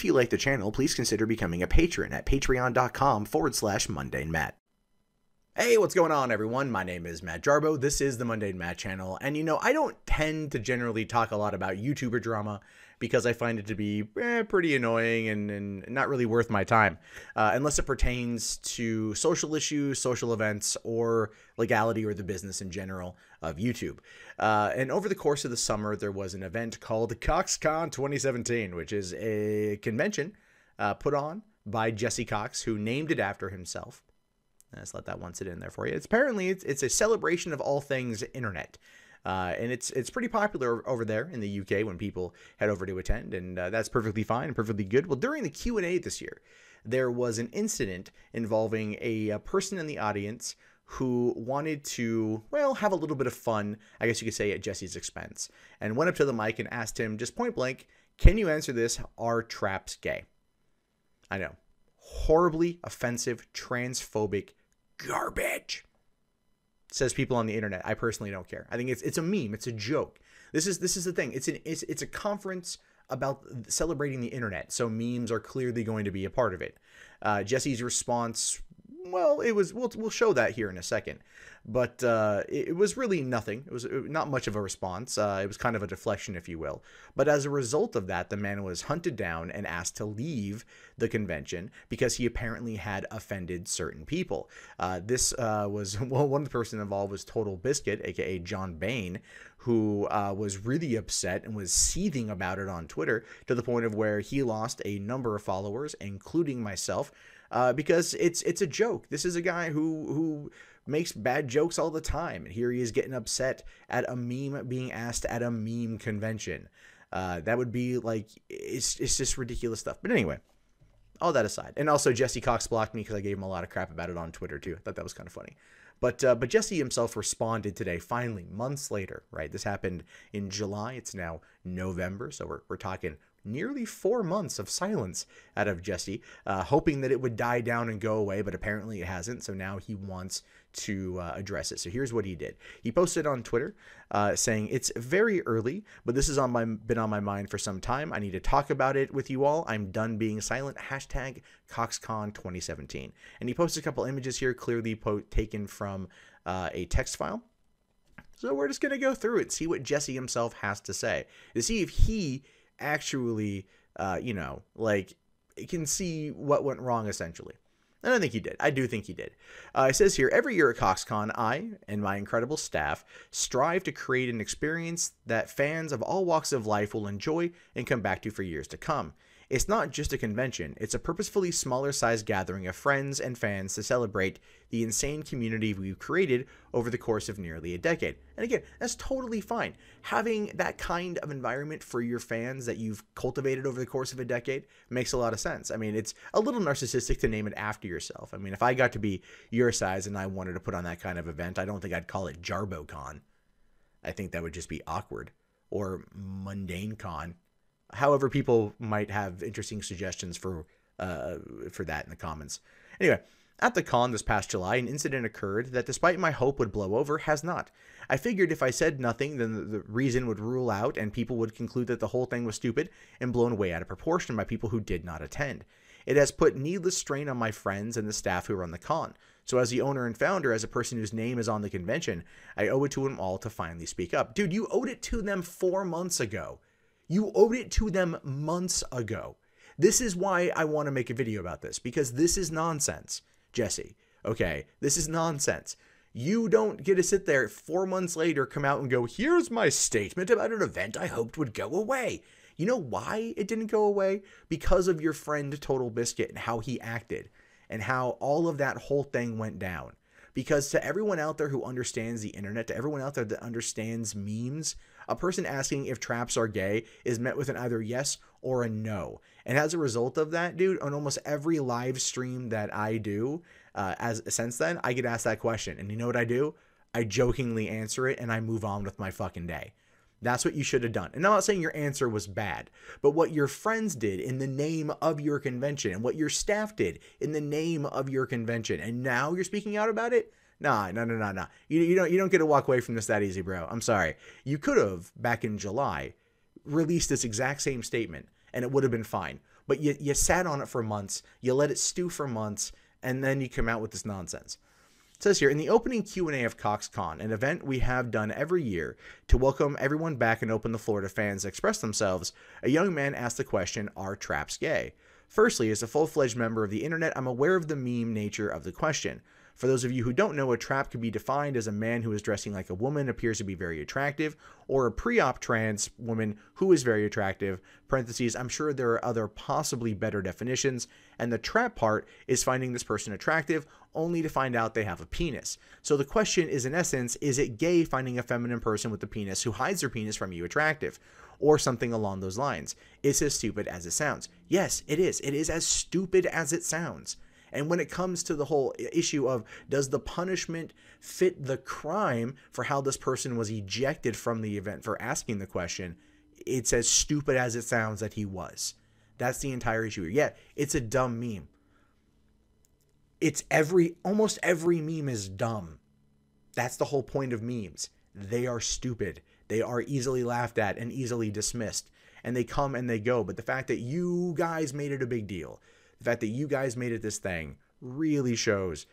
If you like the channel, please consider becoming a patron at patreon.com/MundaneMat. Hey, what's going on, everyone? My name is Matt Jarbo. This is the Mundane Matt channel, and I don't tend to generally talk a lot about YouTuber drama because I find it to be pretty annoying and not really worth my time, unless it pertains to social issues, social events, or legality or the business in general of YouTube. And over the course of the summer, there was an event called CoxCon2017, which is a convention put on by Jesse Cox, who named it after himself. Let's let that one sit in there for you. It's a celebration of all things internet. And it's pretty popular over there in the UK when people head over to attend, and that's perfectly fine and perfectly good. Well, during the Q&A this year, there was an incident involving a person in the audience who wanted to, well, have a little bit of fun, I guess you could say, at Jesse's expense, and went up to the mic and asked him, just point blank, can you answer this? Are traps gay? I know. Horribly offensive, transphobic garbage, says people on the internet. I personally don't care. I think it's a meme. It's a joke. This is the thing. It's a conference about celebrating the internet, so memes are clearly going to be a part of it. Jesse's response, well, we'll show that here in a second, but it was really nothing. It was not much of a response. It was kind of a deflection, if you will. But as a result of that, the man was hunted down and asked to leave the convention because he apparently had offended certain people. This was, well, one of the person involved was Total Biscuit, aka John Bain, who was really upset and was seething about it on Twitter to the point of where he lost a number of followers, including myself, because it's a joke. This is a guy who makes bad jokes all the time, and here he is getting upset at a meme being asked at a meme convention. That would be like, it's just ridiculous stuff. But anyway, all that aside, and also Jesse Cox blocked me because I gave him a lot of crap about it on Twitter too. I thought that was kind of funny. But Jesse himself responded today, finally, months later, right? This happened in July. It's now November, so we're talking nearly 4 months of silence out of Jesse, hoping that it would die down and go away, but apparently it hasn't, so now he wants to address it. So here's what he did. He posted on Twitter saying, "It's very early, but this has been on my mind for some time. I need to talk about it with you all. I'm done being silent. Hashtag CoxCon2017. And he posted a couple images here, clearly taken from a text file. So we're just going to go through it, see what Jesse himself has to say, to see if he actually, can see what went wrong, essentially. And I think he did. I do think he did. It says here, every year at CoxCon, I and my incredible staff strive to create an experience that fans of all walks of life will enjoy and come back to for years to come. It's not just a convention, it's a purposefully smaller sized gathering of friends and fans to celebrate the insane community we've created over the course of nearly a decade. And again, that's totally fine. Having that kind of environment for your fans that you've cultivated over the course of a decade makes a lot of sense. I mean, it's a little narcissistic to name it after yourself. I mean, if I got to be your size and I wanted to put on that kind of event, I don't think I'd call it JarboCon. I think that would just be awkward. Or MundaneCon. However, people might have interesting suggestions for that in the comments. Anyway, at the con this past July, an incident occurred that, despite my hope would blow over, has not. I figured if I said nothing, then the reason would rule out and people would conclude that the whole thing was stupid and blown way out of proportion by people who did not attend. It has put needless strain on my friends and the staff who run the con. So as the owner and founder, as a person whose name is on the convention, I owe it to them all to finally speak up. Dude, you owed it to them 4 months ago. You owed it to them months ago. This is why I want to make a video about this, because this is nonsense, Jesse. Okay, this is nonsense. You don't get to sit there 4 months later, come out and go, here's my statement about an event I hoped would go away. You know why it didn't go away? Because of your friend Total Biscuit and how he acted and how all of that whole thing went down. Because to everyone out there who understands the internet, to everyone out there that understands memes, a person asking if traps are gay is met with an either yes or a no. And as a result of that, dude, on almost every live stream that I do, since then, I get asked that question. And you know what I do? I jokingly answer it and I move on with my fucking day. That's what you should have done. And I'm not saying your answer was bad, but what your friends did in the name of your convention and what your staff did in the name of your convention, and now you're speaking out about it? Nah. You don't get to walk away from this that easy, bro. I'm sorry. You could have, back in July, released this exact same statement and it would have been fine. but you sat on it for months, you let it stew for months, and then you come out with this nonsense. It says here, in the opening Q&A of CoxCon, an event we have done every year to welcome everyone back and open the floor to fans to express themselves, a young man asked the question, are traps gay? Firstly, as a full-fledged member of the internet, I'm aware of the meme nature of the question. For those of you who don't know, a trap can be defined as a man who is dressing like a woman, appears to be very attractive, or a pre-op trans woman who is very attractive. Parentheses, I'm sure there are other possibly better definitions, and the trap part is finding this person attractive only to find out they have a penis. So the question is, in essence, is it gay finding a feminine person with a penis who hides their penis from you attractive? Or something along those lines. It's as stupid as it sounds. Yes, it is. It is as stupid as it sounds. And when it comes to the whole issue of does the punishment fit the crime for how this person was ejected from the event for asking the question, it's as stupid as it sounds that he was. That's the entire issue here. Yeah, it's a dumb meme. Almost every meme is dumb. That's the whole point of memes. They are stupid. They are easily laughed at and easily dismissed. And they come and they go. But the fact that you guys made it a big deal, the fact that you guys made it this thing, really shows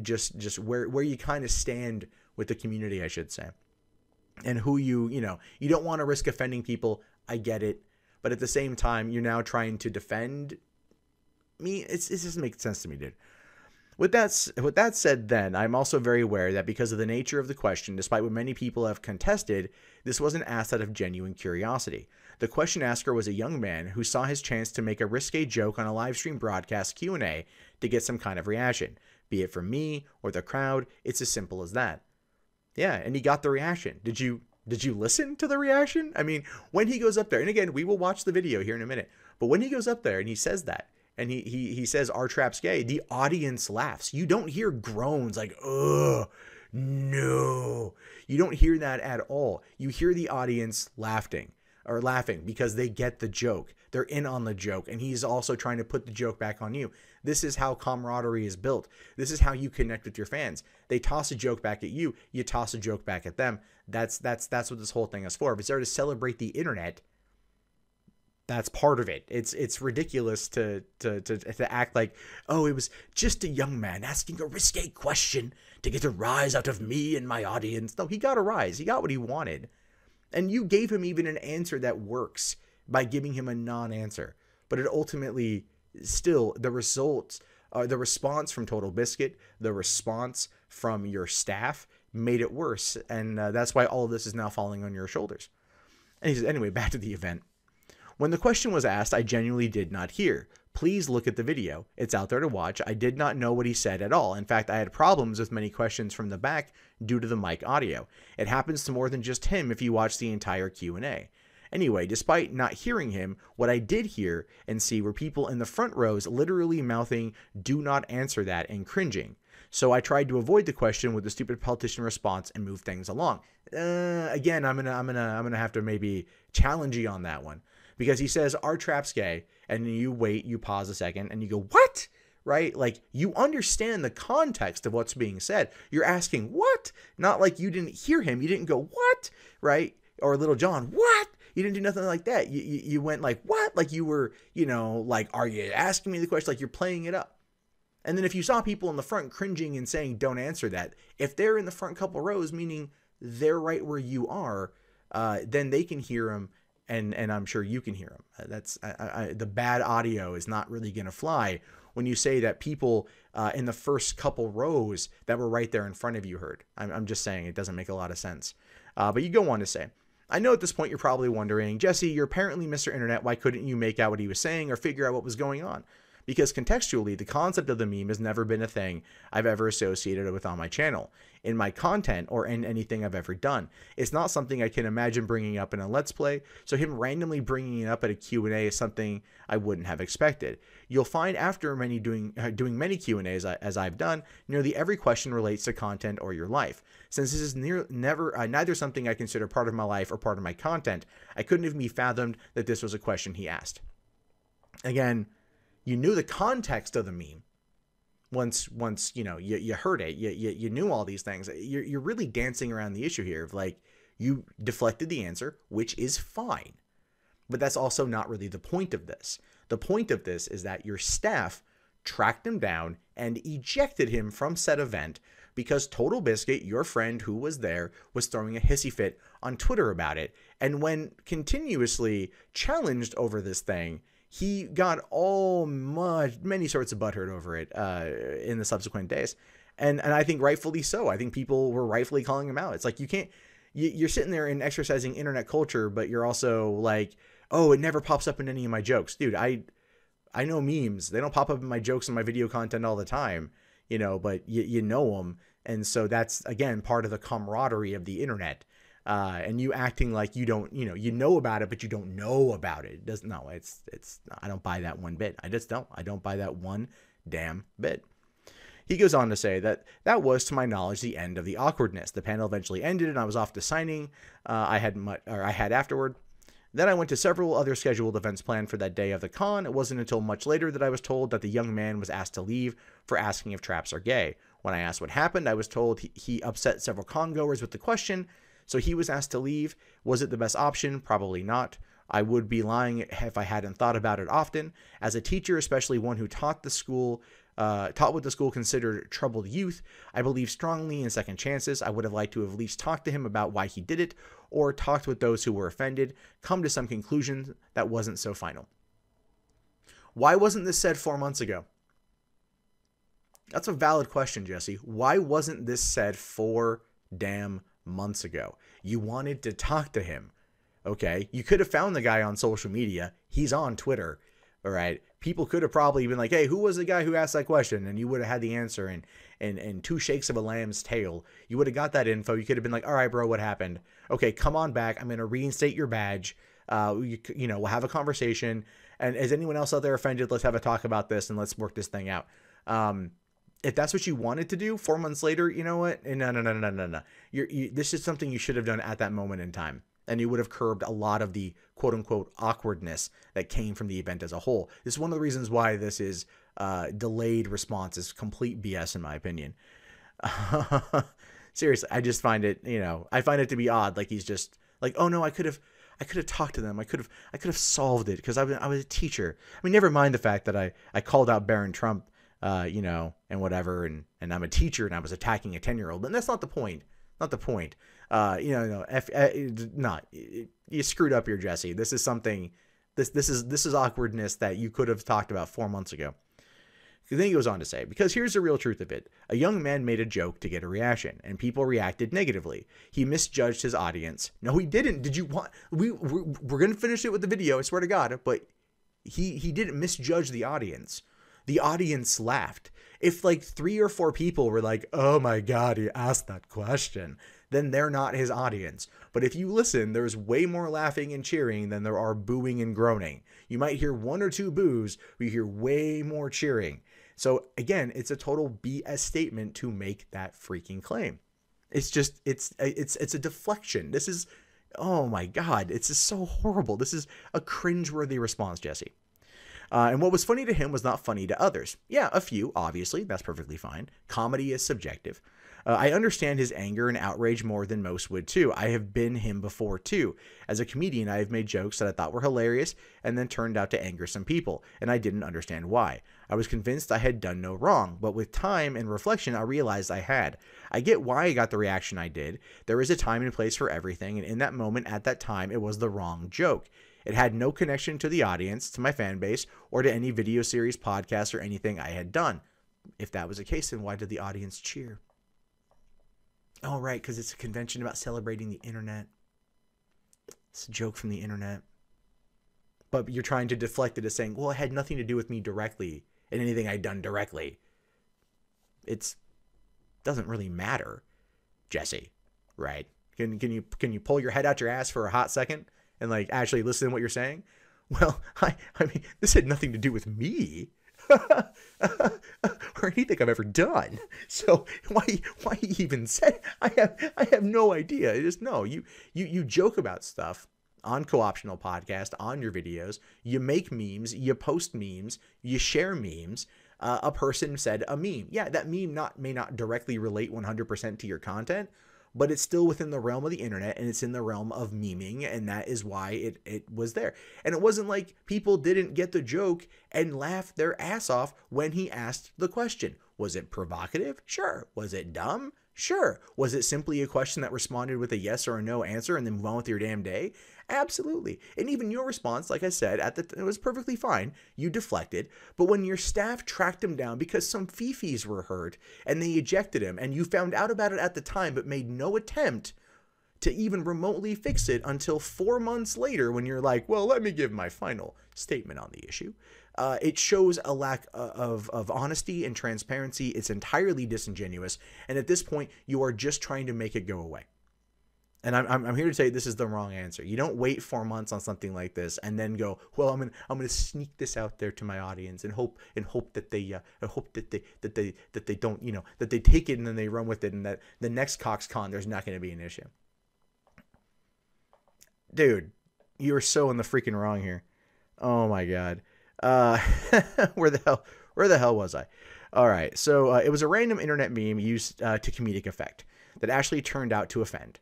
just where you kind of stand with the community, I should say. And who you don't want to risk offending people. I get it. But at the same time, you're now trying to defend me. It doesn't make sense to me, dude. With that said, then, I'm also very aware that because of the nature of the question, despite what many people have contested, this wasn't asked out of genuine curiosity. The question asker was a young man who saw his chance to make a risque joke on a live stream broadcast Q&A to get some kind of reaction. Be it from me or the crowd, it's as simple as that. Yeah, and he got the reaction. Did you listen to the reaction? I mean, when he goes up there, and again, we will watch the video here in a minute, but when he goes up there and he says that, and he says, are traps gay? The audience laughs. You don't hear groans like, ugh, no. You don't hear that at all. You hear the audience laughing because they get the joke. They're in on the joke. And he's also trying to put the joke back on you. This is how camaraderie is built. This is how you connect with your fans. They toss a joke back at you. You toss a joke back at them. That's what this whole thing is for. If it's there to celebrate the internet, that's part of it. It's ridiculous to act like, oh, it was just a young man asking a risque question to get a rise out of me and my audience. No, he got a rise. He got what he wanted. And you gave him even an answer that works by giving him a non-answer. But it ultimately, still, the results, the response from Total Biscuit, the response from your staff made it worse. And that's why all of this is now falling on your shoulders. And he says, anyway, back to the event. When the question was asked, I genuinely did not hear. Please look at the video. It's out there to watch. I did not know what he said at all. In fact, I had problems with many questions from the back due to the mic audio. It happens to more than just him if you watch the entire Q&A. Anyway, despite not hearing him, what I did hear and see were people in the front rows literally mouthing, do not answer that, and cringing. So I tried to avoid the question with the stupid politician response and move things along. Again, I'm gonna have to maybe challenge you on that one. Because he says, are traps gay? And you wait, you pause a second, and you go, what? Right? Like, you understand the context of what's being said. You're asking, what? Not like you didn't hear him. You didn't go, what? Right? Or Little John, what? You didn't do nothing like that. You went like, what? Like you were, like, are you asking me the question? Like you're playing it up. And then if you saw people in the front cringing and saying, don't answer that, if they're in the front couple rows, meaning they're right where you are, then they can hear him. And I'm sure you can hear him. That's the bad audio is not really going to fly when you say that people in the first couple rows that were right there in front of you heard. I'm just saying it doesn't make a lot of sense. But you go on to say, I know at this point you're probably wondering, Jesse, you're apparently Mr. Internet. Why couldn't you make out what he was saying or figure out what was going on? Because contextually, the concept of the meme has never been a thing I've ever associated with on my channel, in my content, or in anything I've ever done. It's not something I can imagine bringing up in a Let's Play, so him randomly bringing it up at a Q&A is something I wouldn't have expected. You'll find after doing many Q&As as I've done, nearly every question relates to content or your life. Since this is neither something I consider part of my life or part of my content, I couldn't have fathomed that this was a question he asked. Again, you knew the context of the meme. Once you heard it, you knew all these things. You're really dancing around the issue here of like, you deflected the answer, which is fine. But that's also not really the point of this. The point of this is that your staff tracked him down and ejected him from said event because Total Biscuit, your friend who was there, was throwing a hissy fit on Twitter about it. And when continuously challenged over this thing, he got many sorts of butthurt over it in the subsequent days. And I think rightfully so. I think people were rightfully calling him out. It's like, you can't, you're sitting there and exercising internet culture, but you're also like, oh, it never pops up in any of my jokes. Dude, I know memes. They don't pop up in my jokes and my video content all the time, you know, but you know them. And so that's, again, part of the camaraderie of the internet. And you acting like you don't, you know about it, but you don't know about it. I don't buy that one bit. I don't buy that one damn bit. He goes on to say that was, to my knowledge, the end of the awkwardness. The panel eventually ended and I was off to signing I had afterward. Then I went to several other scheduled events planned for that day of the con. It wasn't until much later that I was told that the young man was asked to leave for asking if traps are gay. When I asked what happened, I was told he upset several con goers with the question, so he was asked to leave. Was it the best option? Probably not. I would be lying if I hadn't thought about it often. As a teacher, especially one who taught what the school considered troubled youth, I believe strongly in second chances. I would have liked to have at least talked to him about why he did it, or talked with those who were offended, come to some conclusion that wasn't so final. Why wasn't this said 4 months ago? That's a valid question, Jesse. Why wasn't this said 4 damn months ago? You wanted to talk to him. Okay, you could have found the guy on social media. He's on Twitter. All right, people could have probably been like, hey, who was the guy who asked that question? And you would have had the answer in 2 shakes of a lamb's tail. You would have got that info. You could have been like, all right, bro, what happened? Okay, come on back. I'm going to reinstate your badge. We'll have a conversation. And is anyone else out there offended? Let's have a talk about this and let's work this thing out. If that's what you wanted to do 4 months later, you know what? No. This is something you should have done at that moment in time. And you would have curbed a lot of the quote-unquote awkwardness that came from the event as a whole. This is one of the reasons why this is delayed response is complete BS in my opinion. Seriously, I just find it, I find it to be odd. Like he's just like, oh no, I could have talked to them. I could have solved it because I was a teacher. I mean, never mind the fact that I called out Barron Trump, and whatever, and I'm a teacher and I was attacking a 10-year-old. But that's not the point. Not the point. You screwed up here, Jesse. This is something. This is awkwardness that you could have talked about 4 months ago. Then he goes on to say, because here's the real truth of it. A young man made a joke to get a reaction, and people reacted negatively. He misjudged his audience. No, he didn't. Did you want... We're going to finish it with the video, I swear to God, but he didn't misjudge the audience. The audience laughed. If like 3 or 4 people were like, oh my God, he asked that question, then they're not his audience. But if you listen, there's way more laughing and cheering than there are booing and groaning. You might hear 1 or 2 boos, but you hear way more cheering. So again, it's a total BS statement to make that freaking claim. It's just, it's a deflection. This is, oh my God, it's just so horrible. This is a cringeworthy response, Jesse. And what was funny to him was not funny to others. Yeah, a few, obviously. That's perfectly fine. Comedy is subjective. I understand his anger and outrage more than most would, too. I have been him before, too. As a comedian, I have made jokes that I thought were hilarious and then turned out to anger some people, and I didn't understand why. I was convinced I had done no wrong, but with time and reflection, I realized I had. I get why I got the reaction I did. There is a time and place for everything, and in that moment, at that time, it was the wrong joke. It had no connection to the audience, to my fan base, or to any video series, podcast, or anything I had done. If that was the case, then why did the audience cheer? Oh, right, because it's a convention about celebrating the internet. It's a joke from the internet. But you're trying to deflect it as saying, well, it had nothing to do with me directly and anything I'd done directly. It doesn't really matter, Jesse, right? Can you pull your head out your ass for a hot second and like actually listen to what you're saying? Well, I mean, this had nothing to do with me. Or anything I've ever done. So why even say I have no idea. Just no, you joke about stuff on Co-optional Podcast, on your videos, you make memes, you post memes, you share memes. A person said a meme. Yeah, that meme may not directly relate 100% to your content, but it's still within the realm of the internet, and it's in the realm of memeing, and that is why it was there. And it wasn't like people didn't get the joke and laugh their ass off when he asked the question. Was it provocative? Sure. Was it dumb? Sure. Was it simply a question that responded with a yes or a no answer and then move on with your damn day? Absolutely. And even your response, like I said, it was perfectly fine. You deflected. But when your staff tracked him down because some fifis were hurt and they ejected him, and you found out about it at the time but made no attempt to even remotely fix it until 4 months later when you're like, well, let me give my final statement on the issue. It shows a lack of honesty and transparency. It's entirely disingenuous. And at this point, you are just trying to make it go away. And I'm here to say this is the wrong answer. You don't wait 4 months on something like this and then go, well, I'm gonna sneak this out there to my audience and hope that they don't, that they take it and then they run with it, and that the next CoxCon there's not going to be an issue. Dude, you are so in the freaking wrong here. Oh my god. Where the hell was I? All right. So it was a random internet meme used to comedic effect that actually turned out to offend.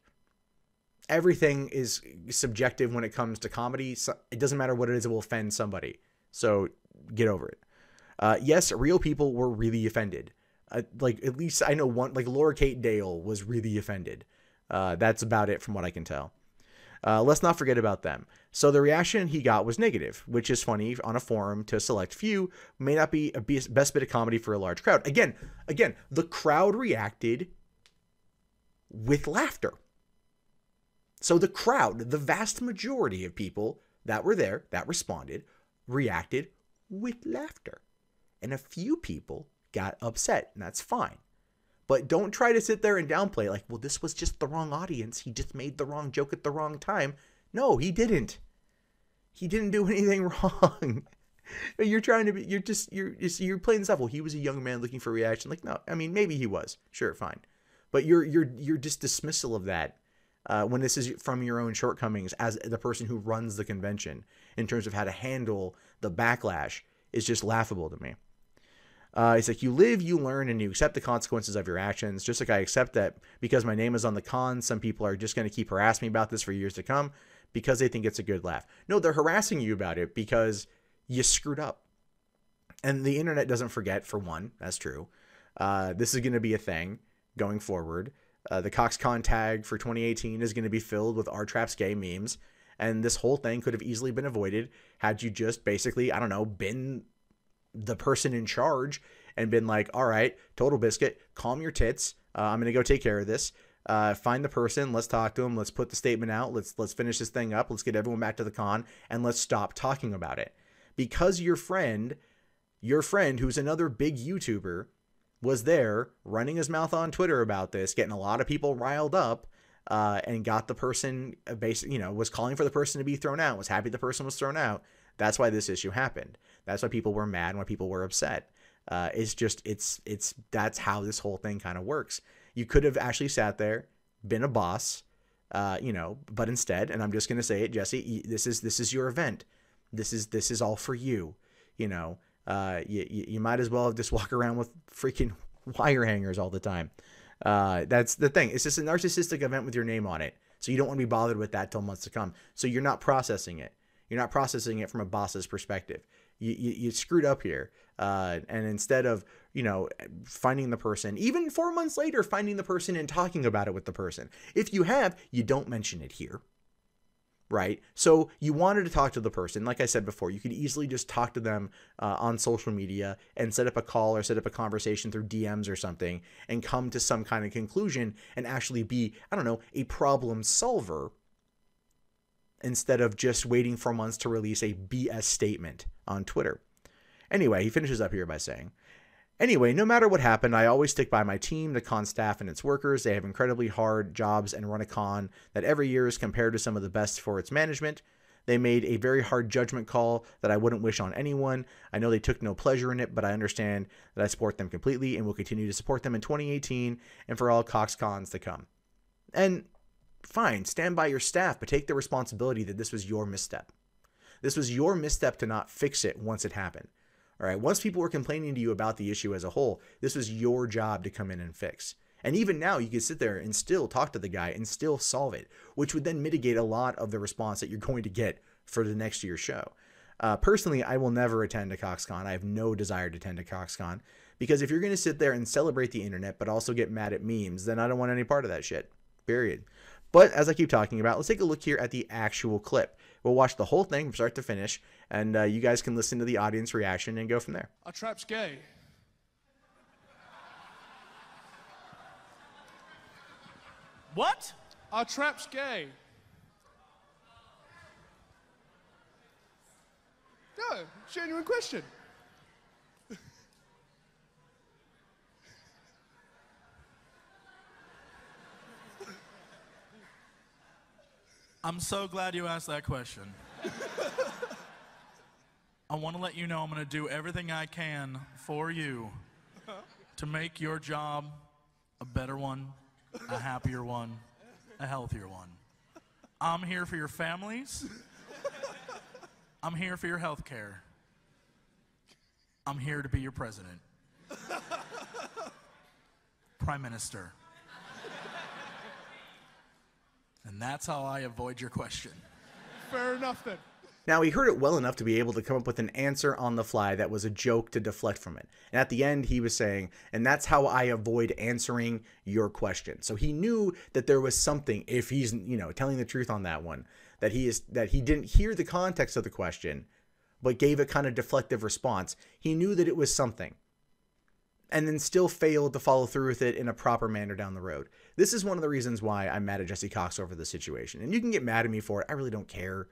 Everything is subjective when it comes to comedy. So it doesn't matter what it is, it will offend somebody. So get over it. Yes, real people were really offended. Like, at least I know one, like Laura Kate Dale was really offended. That's about it from what I can tell. Let's not forget about them. So the reaction he got was negative, which is funny on a forum to a select few, may not be a best bit of comedy for a large crowd. Again, the crowd reacted with laughter. So the crowd, the vast majority of people that were there, that responded, reacted with laughter. And a few people got upset, and that's fine. But don't try to sit there and downplay like, well, this was just the wrong audience. He just made the wrong joke at the wrong time. No, he didn't. He didn't do anything wrong. You're playing this up. Well, he was a young man looking for reaction. Like, no, I mean, maybe he was. Sure, fine. But you're just dismissal of that when this is from your own shortcomings as the person who runs the convention in terms of how to handle the backlash is just laughable to me. It's like, you live, you learn, and you accept the consequences of your actions. Just like I accept that because my name is on the con, some people are just going to keep harassing me about this for years to come because they think it's a good laugh. No, they're harassing you about it because you screwed up. And the internet doesn't forget, for one. That's true. This is going to be a thing going forward. The CoxCon tag for 2018 is going to be filled with R-Traps gay memes. And this whole thing could have easily been avoided had you just basically, I don't know, been the person in charge and been like, all right, Total Biscuit, calm your tits. I'm going to go take care of this. Find the person. Let's talk to them. Let's put the statement out. Let's finish this thing up. Let's get everyone back to the con, and let's stop talking about it. Because your friend, who's another big YouTuber, was there running his mouth on Twitter about this, getting a lot of people riled up, and got the person was calling for the person to be thrown out, was happy the person was thrown out. That's why this issue happened. That's why people were mad, why people were upset. That's how this whole thing kind of works. You could have actually sat there, been a boss, but instead, and I'm just going to say it, Jesse, this is your event. This is all for you. You might as well just walk around with freaking wire hangers all the time. That's the thing. It's just a narcissistic event with your name on it. So you don't want to be bothered with that till months to come. So you're not processing it. You're not processing it from a boss's perspective. You screwed up here. And instead of, finding the person, even 4 months later, finding the person and talking about it with the person. If you have, you don't mention it here. Right? So you wanted to talk to the person. Like I said before, you could easily just talk to them on social media and set up a call or set up a conversation through DMs or something and come to some kind of conclusion and actually be, a problem solver, instead of just waiting for months to release a BS statement on Twitter. Anyway, he finishes up here by saying, anyway, no matter what happened, I always stick by my team, the con staff, and its workers. They have incredibly hard jobs and run a con that every year is compared to some of the best for its management. They made a very hard judgment call that I wouldn't wish on anyone. I know they took no pleasure in it, but I understand that I support them completely and will continue to support them in 2018 and for all CoxCons to come. And fine, stand by your staff, but take the responsibility that this was your misstep. This was your misstep to not fix it once it happened. All right, once people were complaining to you about the issue as a whole, this was your job to come in and fix. And even now, you can sit there and still talk to the guy and still solve it, which would then mitigate a lot of the response that you're going to get for the next year's show. Personally, I will never attend a CoxCon. I have no desire to attend a CoxCon, because if you're going to sit there and celebrate the internet but also get mad at memes, then I don't want any part of that shit. Period. But as I keep talking about, let's take a look here at the actual clip. We'll watch the whole thing from start to finish, and you guys can listen to the audience reaction and go from there. Our trap's gay. What? Our trap's gay. No, genuine question. I'm so glad you asked that question. I want to let you know I'm going to do everything I can for you to make your job a better one, a happier one, a healthier one. I'm here for your families. I'm here for your health care. I'm here to be your president. Prime Minister. And that's how I avoid your question. Fair enough then. Now, he heard it well enough to be able to come up with an answer on the fly that was a joke to deflect from it. And at the end, he was saying, and that's how I avoid answering your question. So he knew that there was something, if he's, telling the truth on that one, that he didn't hear the context of the question, but gave a kind of deflective response. He knew that it was something, and then still failed to follow through with it in a proper manner down the road. This is one of the reasons why I'm mad at Jesse Cox over the situation. And you can get mad at me for it. I really don't care.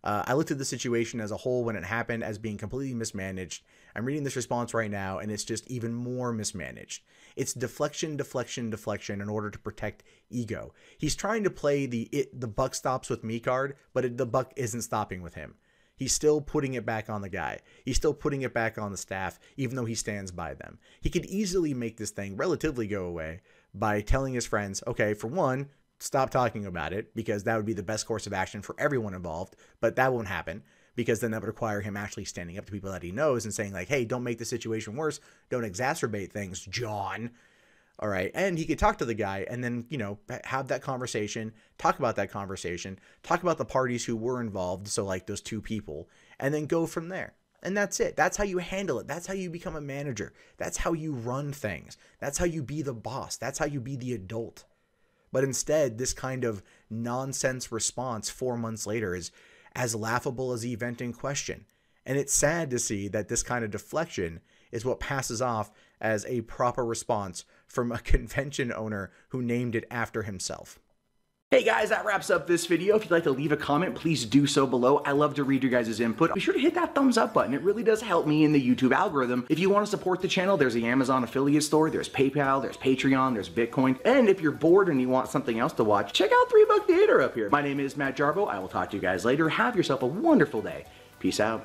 I looked at the situation as a whole when it happened as being completely mismanaged. I'm reading this response right now, and it's just even more mismanaged. It's deflection, deflection, deflection in order to protect ego. He's trying to play the buck stops with me card, but the buck isn't stopping with him. He's still putting it back on the guy. He's still putting it back on the staff, even though he stands by them. He could easily make this thing relatively go away by telling his friends, okay, for one, stop talking about it, because that would be the best course of action for everyone involved, but that won't happen, because then that would require him actually standing up to people that he knows and saying like, hey, don't make the situation worse, don't exacerbate things, John. All right, and he could talk to the guy and then, have that conversation, talk about that conversation, talk about the parties who were involved, so like those two people, and then go from there. And that's it. That's how you handle it. That's how you become a manager. That's how you run things. That's how you be the boss. That's how you be the adult. But instead, this kind of nonsense response 4 months later is as laughable as the event in question. And it's sad to see that this kind of deflection is what passes off as a proper response from a convention owner who named it after himself. Hey guys, that wraps up this video. If you'd like to leave a comment, please do so below. I love to read your guys' input. Be sure to hit that thumbs up button. It really does help me in the YouTube algorithm. If you want to support the channel, there's the Amazon affiliate store, there's PayPal, there's Patreon, there's Bitcoin. And if you're bored and you want something else to watch, check out 3 Buck Theater up here. My name is Matt Jarbo. I will talk to you guys later. Have yourself a wonderful day. Peace out.